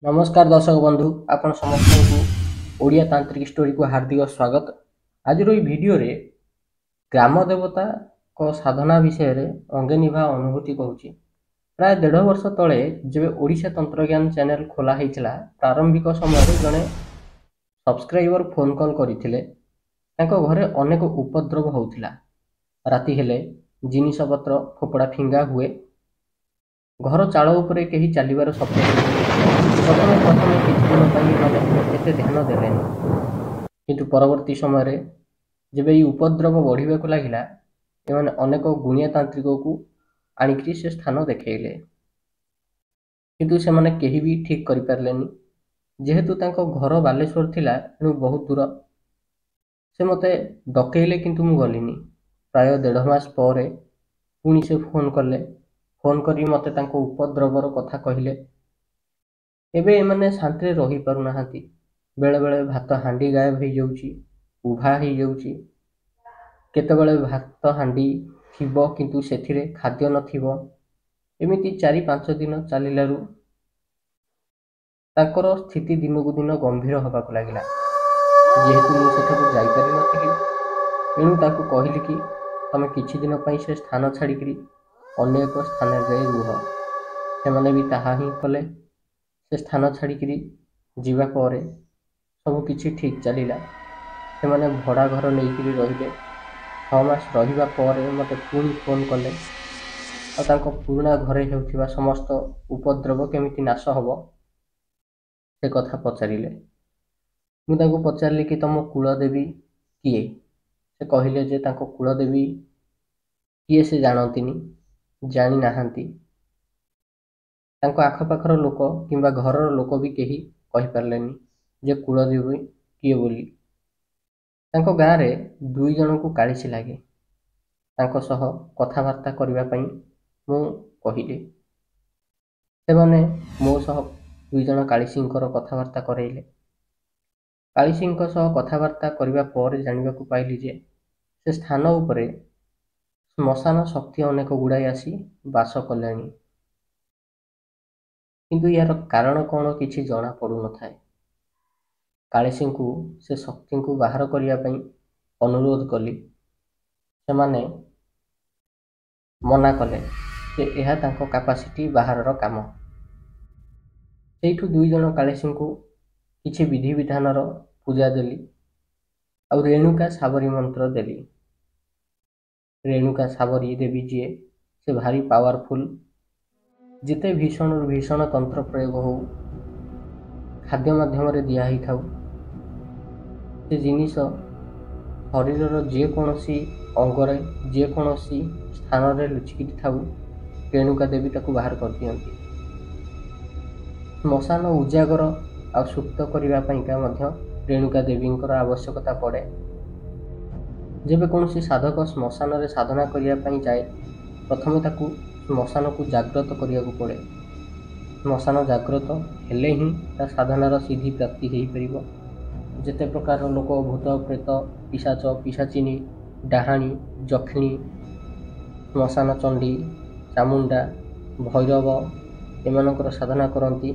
नमस्कार दर्शक बंधु आपण समस्त को ओडिया तांत्रिक स्टोरी को हार्दिक स्वागत। आज भिडियो रे ग्राम देवता को साधना विषय रे अंगे निभा अनुभूति कहूची। प्राय 1.5 वर्ष तले जब ओडिशा तंत्रज्ञान चैनल खोला होता प्रारंभिक समय जड़े सब्सक्राइबर फोन कॉल करते घरे अनेक उपद्रव होता। राति हेले जिनिस पत्र फोपड़ा फिंगा हुए, घर चाल उपरे कहीं चलिबार शब्द प्रथमे प्रथमे किछि दिन माने एते ध्यान देलेनि, किंतु परवर्ती समय जब ये उपद्रव बढ़िबा को लागिला एमाने अनेक गुणिया तांत्रिक को आनिकरी से स्थान देखैले, किंतु से माने केही भी ठीक करि पारलेनि। जेहेतु तांको घर बालेश्वर थिला एणु बहुत दूर से मते डकैले, किंतु मु गलिनी। प्राय 1.5 मास पर पुणी से फोन कले, फोन करी मते तांको उपद्रवर कथा कहिले। एबे एमाने शांति रही पारु नाहांती। बेले बेले भात हांडी गायब हो जाउची, उभा हो जाउची। केतेबेले भात हांडी थिबो किंतु सेथिरे खाद्य नथिबो। एमिति 4-5 दिन चलिलारु तांकर स्थिति दिनकु दिन गंभीर होबाक लागिला। जेहेतु मु सेठाकु जाई पारि नथिली एणु ताकु कहिली कि तमे किछि दिन पई से स्थान छाड़िकरी अन्य एक स्थान रे रुह। सेमाने भी ताहा ही कले। से स्थान छाड़िकरी जीवा पर सब किछि ठीक चलिला। सेमाने भड़ा घर नहींकरी रहिले। 6 मास रहिबा पर मते पुणी फोन कले और तांको पुराना घरे हेउथिबा समस्त उपद्रव केमिति नाश हबो से कथा पचारिले। मु तांको पचारली कि तम कुलदेवी किए? से कहिले जे तांको कुलदेवी किए से जानतिनी, जानी नाहांती। तांको आखपाखर लोक किंबा घरर लोक भी केही कहि पारलेनी जे कुलदेवी किए बोली। तांको गाँ रे 2 जन को कालिसी लागे। तांको सह कथाबार्ता करिबा पई मु कहिले। सेमाने मो सह 2 जन कालिसींकर कथाबार्ता करेइले। कालिसींक सह कथाबार्ता करिबा पर जानिबा को पाइली जे से स्थान उपरे श्मशान शक्ति अनेक गुड़ाई आसी बास कलेनी, किंतु यार कारण कौन किछि जना पड़ू न थाए। कालिसी को से शक्ति को बाहर करिया पई अनुरोध कली। सेमाने मना कले जे एहा तांको कैपेसिटी बाहरर काम। सेठु 2 जन कालिसी को किछि विधि विधानर पूजा देली और रेणुका साबरी मंत्र देली। रेणुका साबरी देवी जी से भारी पावरफुल। जिते भीषण भीषण तंत्र प्रयोग हो खाद्य माध्यम दिया ही थाउ, से जिनिस शरीर जेकोसी अंगरे जेकोसी स्थान रे लुचिकी थाउ रेणुका देवी ताकू बाहर कर दियंती। श्मशान उजागर आ सुप्त करिबा पईका मध्य रेणुका देवींकर आवश्यकता पड़े। जेबे कोनोसी साधक श्मशान रे साधना करिया पई जाए, प्रथमे ताकू श्मशान को जागृत करिया को पड़े। श्मशान जागृत हेले ही ता साधनार सिद्धि प्राप्ति हो परिबो। जेते प्रकार लोक भूत प्रेत पिशाच पिशाचिनी डाहाणी जखिणी श्मशान चंडी चामुंडा भैरव एमानकर साधना करती,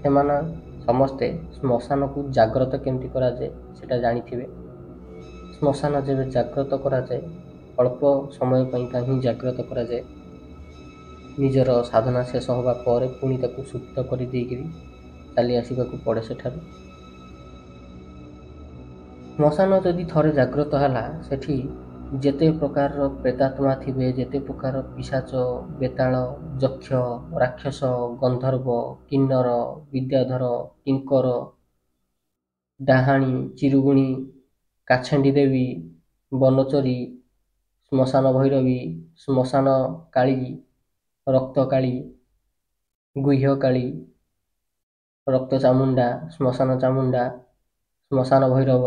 सेमाना समस्ते श्मशान को जागृत केमती करा जाए सेटा जानिथिबे। श्मशान जेबे जागृत करा जाए अल्प समय पईका ही जागृत करा जाए। निजर साधना शेष होगा पर पुणी ताकू सुप्त कर चली आसवाक पड़े। सेठारु श्मशान जदि थरे जागृत है सेठी जेते प्रकार प्रेतात्मा थिबे, जेते प्रकार पिशाच बेताल यक्ष राक्षस गंधर्व किन्नर विद्याधर किंकर डाहाणी चिरुगुणी काछेंडी देवी बनचरी श्मशान भैरवी श्मशान काली रक्त काली गुह्य काली रक्त चामुंडा श्मशान चामुंडा श्मशान भैरव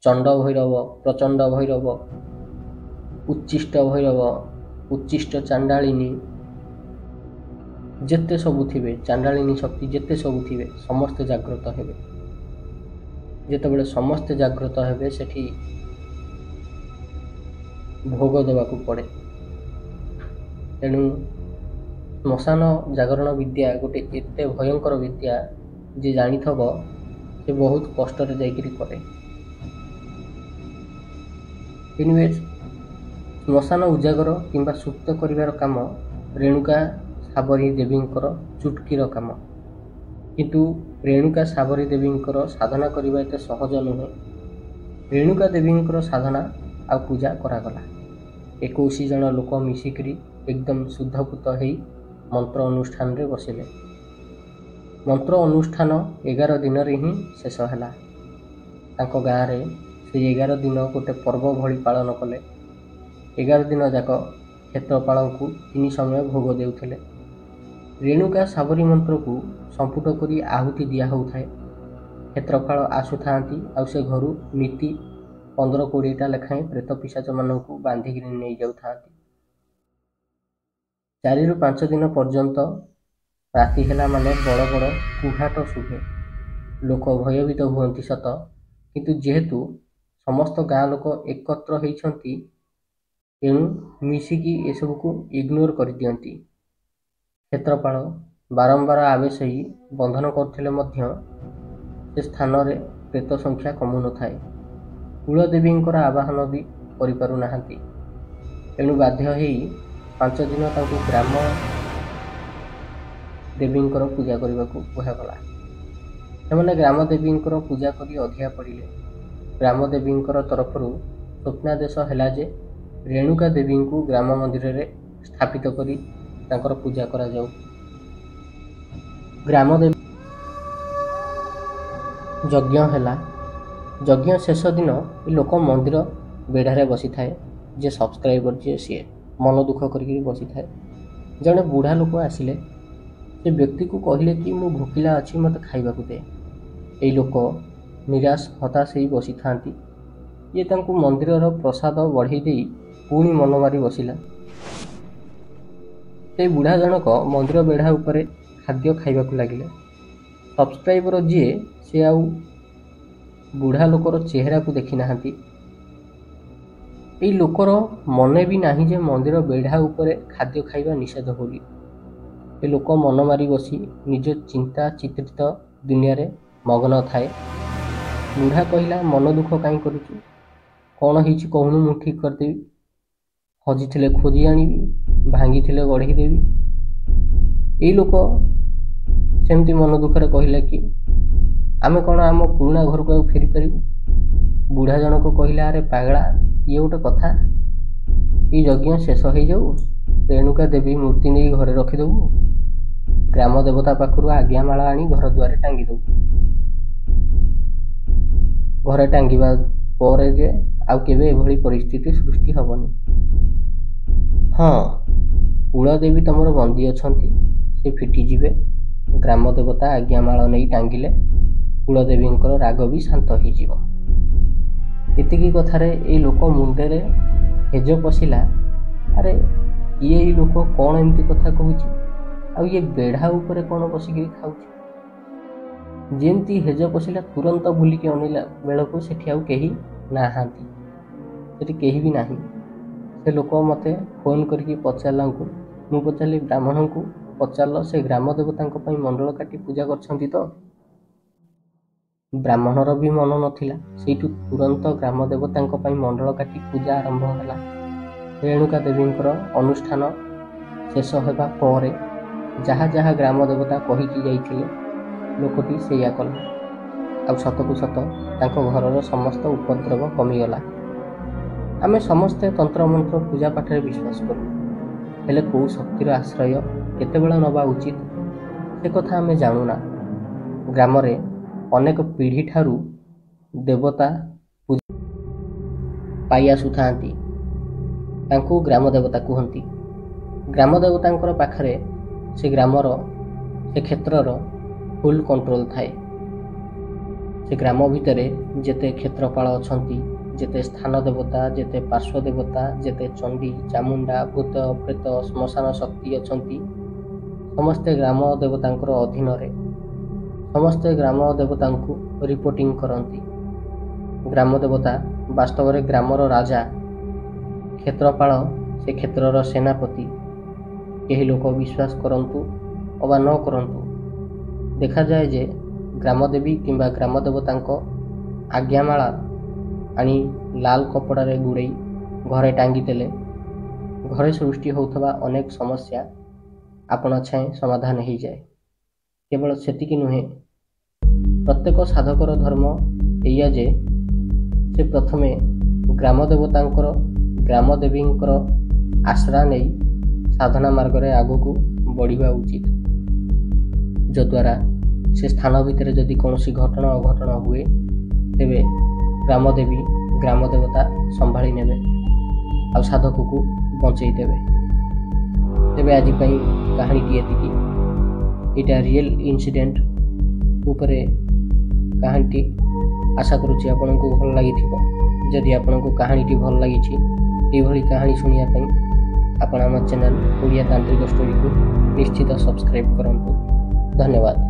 चंड भैरव प्रचंड भैरव उच्चिष्ट भैरव उच्चिष्ट चांडालिनी जेते सबु थिबे चांडालिनी शक्ति जेते सबु थिबे समस्त जागृत हेबे। जेतेबेले समस्त जागृत हेबे सेठी भोग देवाकू पड़े। तेणु श्मशान जागरण विद्या गोटे एते भयंकर विद्या जे जानिथब से बहुत कष्ट जाइकरी करे। एनिवेज श्मशान उजागर किंबा सुप्त करिवार काम रेणुका साबरी देवींकर चुटकीर काम, किंतु रेणुका साबरी देवींकर साधना करने एत सहज नुहे। रेणुका देवींकर साधना आ पूजा करागला। 21 जन लोक मिसिकरी एकदम शुद्धपुत हो मंत्र अनुष्ठान रे बसिले। मंत्र अनुष्ठान 11 दिन रे ही शेष है। गाँव रे से 11 दिन गोटे पर्व भली पालन कले। 11 दिन जाक क्षेत्रपाल को 3 समय भोग देउथिले। रेणुका साबरी मंत्र को संपुट करी आहुति दिया होउथाय। क्षेत्रपाल आसुथांती आ से घरू नीति 15-20टा लेखाएं प्रेत पिशाच मानू बांधिक नहीं जाउथांती। 4 ରୁ 5 दिन पर्यंत राति हेला माने बड़ बड़ कुहाट शुभे। लोक भयभीत हुअन्ति सत, किंतु जेहेतु समस्त गाँ लोक एकत्र होइछन्ति तेणु मिसिकी एसबू को इग्नोर कर दियंती। क्षेत्रपाल बारंबार आवेश ही बंधन करथिले मध्य से स्थान रे प्रेत संख्या कमु न थाए। कुलदेवींकर आवाहन भी करिपारु नाहांती। तेणु बाध्य होई 5 दिन तांकु ग्राम देवींकर पूजा करने को कहुगला। से ग्राम देवींकर पूजा करी अधिया पड़िले। ग्राम देवींकर तरफ स्वप्नादेश है जे रेणुका देवी को ग्राम मंदिर रे स्थापित करी तांकर पूजा करा जाऊ। ग्राम देवी यज्ञ है। यज्ञ शेष दिन लोक मंदिर बेढ़ारे बसी थाए। जे सब्सक्राइबर जे सी मन दुख करके बसी थाए। जड़े बुढ़ा लोक आसिले से व्यक्ति को कहले कि मु भोकिला अच्छी मत खाइबा को दे। यही लोक निराश हताश ही बसी थांती। ये तांकु मंदिर प्रसाद बढ़ई दे पुणी मन मारी बसिला। से बुढ़ा जनक मंदिर बेढ़ा उपरे खाद्य खाइबा को लगिले। सब्सक्राइबर जी से आउ बुढ़ा लोकर चेहरा को देखी नाहांती। एई लोकर मने भी नाही जे मंदिर बेढ़ा उपरे खाद्य खाइबा निषेध होली। ए लोक मन मारी बसी निज चिंता चित्रित दुनिया रे मग्न थाए। बुढ़ा कहला मन दुख कहीं करुचु, कौन होइछि कहूनु मु ठीक करदेवी। हजिथिले खोजी आनिबी, भांगिथिले गढ़ी देवी। एई लोक सेमती मन दुखरे कहला कि आमे कौन आम पुराना घर को फेरी पारिबु। बुढ़ा जनक कहला अरे पागला ये गोटे कथा, ये यज्ञ शेष हो जाऊ, रेणुका देवी मूर्ति नहीं घरे रखिदेबू, ग्राम देवता पाखु आज्ञामाला आनी घर द्वारे टांगी देबू। घरे टांगिबा पर जे आउ केबे एभली परिस्थिति सृष्टि हबनी। हाँ, कुलदेवी तमर बंदी अछंती, से फिटी जिवे। ग्राम देवता आज्ञामाला नहीं टांगिले कुलदेवींकर राग भी शांत हो जिवो। एतिकी कथारे ए लोक मुंडे रे हेज पशिला। अरे ये लोक कौन एमती कथा कहूची, आ ये बेढ़ा उपरे कौन बसिक खाऊची। जेमती हेज पशिला तुरंत भूलिकी अनिला बेलू सेठी आउ केही नाहांती, सेठी केही भी नाही। से लोक मते फोन करके पचारला, मु पचारि ब्राह्मण को पचार से ग्राम देवता मंडल काटी पूजा करछंती तो। ब्राह्मणर भी मन नथिला। सेठू तुरंत ग्राम देवता मंडल काटी पूजा आरंभ है। रेणुका देवींकर अनुष्ठान शेष होगा पर जहाँ जहाँ ग्राम देवता कहीकि जाइथिले लोकटी सेया कला। आ सतकु सत तांको घरर समस्त उपद्रव कमिगला। आमे समस्ते तंत्र मंत्र पूजा पाठ रे विश्वास करू, हेले कौ शक्तिर आश्रय केतेबेला नबा उचित से कथा आमे जानुना। ग्राम रे अनेक पीढ़ी ठारू देवता पूजा पाई आसुथांती, तांकु ग्राम देवता कहती। ग्राम देवतांकर पाखरे से ग्रामर से क्षेत्रर फुल कंट्रोल थाए। से ग्राम भितरे जेते क्षेत्रपाल अछंती, जेते स्थान देवता, जेते पार्श्व देवता, जेते चंडी चामुंडा भूत प्रेत श्मशान शक्ति अछंती, समस्ते ग्राम देवतांकर अधीन रे समस्ते ग्राम देवता को रिपोर्टिंग करती। ग्राम देवता वास्तव में ग्रामर राजा, क्षेत्रपाल से क्षेत्रर सेनापति। यही लोक विश्वास करंतु अबा न करंतु, देखा जाए जे ଗ୍ରାମଦେବୀ କିମ୍ବା ଗ୍ରାମଦେବତାଙ୍କ ଆଜ୍ଞାମାଳା ଆଣି ଲାଲ କପଡ଼ାରେ ଗୁଡ଼େଇ ଘରେ ଟାଙ୍ଗିଦେଲେ ଘରେ ସୃଷ୍ଟି ହେଉଥିବା ଅନେକ ସମସ୍ୟା ଆପଣ ଛାଏଁ ସମାଧାନ ହୋଇଯାଏ। କେବଳ ସେତିକି ନୁହେଁ, ପ୍ରତ୍ୟେକ ସାଧକର ଧର୍ମ ଏଇଆ ଯେ ସେ ପ୍ରଥମେ ଗ୍ରାମଦେବତାଙ୍କର ଗ୍ରାମଦେବୀଙ୍କର ଆଶ୍ରା ନେଇ ସାଧନା ମାର୍ଗରେ ଆଗକୁ ବଢ଼ିବା ଉଚିତ, ଯଦ୍ୱାରା ସେ ସ୍ଥାନ ଭିତରେ ଯଦି କୌଣସି ଘଟଣା ଅଘଟଣ ହୁଏ ତେବେ ଗ୍ରାମଦେବୀ ଗ୍ରାମଦେବତା ସମ୍ଭାଳି ନେବେ ଆଉ ସାଧକକୁ ବଞ୍ଚେଇ ଦେବେ। ତେବେ ଆଜି ପାଇଁ କାହାଣୀଟି ଏତିକି। ଏଇଟା ରିଏଲ୍ ଇନସିଡେଣ୍ଟ ଉପରେ କାହାଣୀଟି। ଆଶା କରୁଛି ଆପଣଙ୍କୁ ଭଲ ଲାଗିଥିବ। ଯଦି ଆପଣଙ୍କୁ କାହାଣୀଟି ଭଲ ଲାଗିଛି, ଏଇଭଳି କାହାଣୀ ଶୁଣିବା ପାଇଁ ଆପଣ ଆମ ଚ୍ୟାନେଲ ଓଡ଼ିଆ ତାନ୍ତ୍ରିକ ଷ୍ଟୋରିକୁ ନିଶ୍ଚିତ ସବସ୍କ୍ରାଇବ୍ କରନ୍ତୁ। ଧନ୍ୟବାଦ।